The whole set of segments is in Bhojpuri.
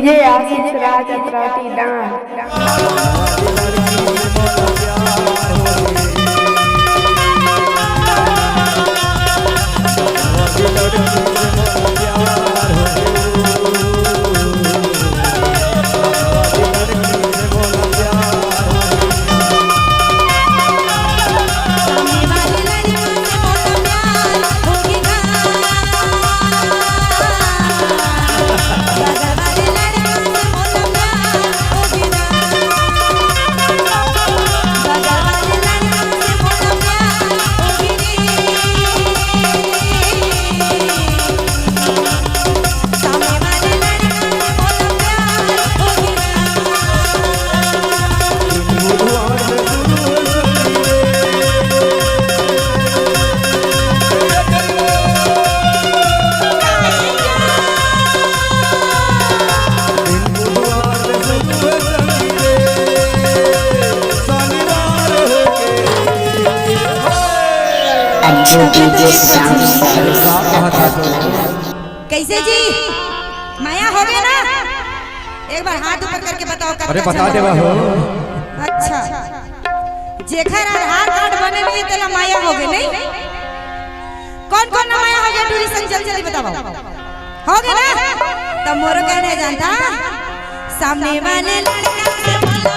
डीजे आशीष राज अतराटी डांस। कैसे जी माया हो गया ना? एक बार हाथ ऊपर करके बताओ। अरे बता दे हो। अच्छा जेखर आधार कार्ड बने नहीं तेला माया हो गए नहीं? कौन कौन ना माया हो गया? टूरी संग जल्दी बताओ। हो गया ना? तब मोर कहने जानता सामने वाले लड़का से बोलो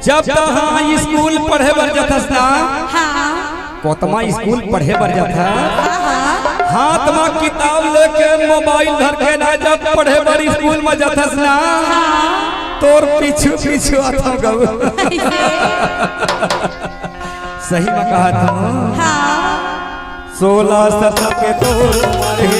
जब तहाँ स्कूल पढ़े बर जाथस ना? हाँ कोतमा स्कूल पढ़े बर जाथा हाथ में किताब लेके मोबाइल धर के ना जब पढ़े बर स्कूल में जाथस ना तोर पीछू पीछू आता गौ। सही में कहा था। हाँ 16 सत्र के तोर पढ़े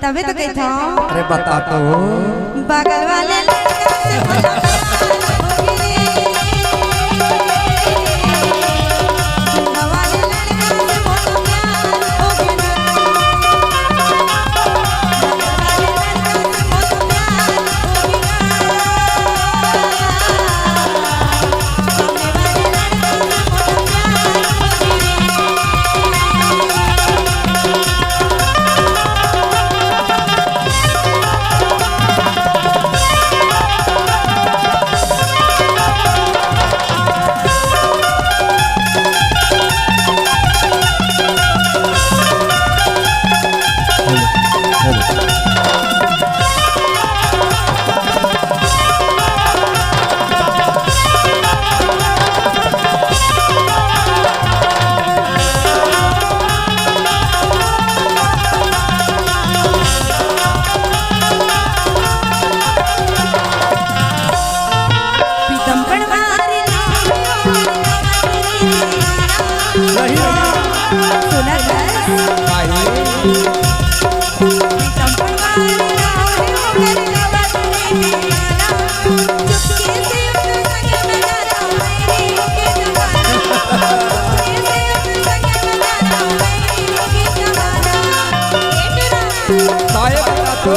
तबे तो कहता हूँ। अरे बता तो बगल वाले लड़का से बोलो साहेब बता तो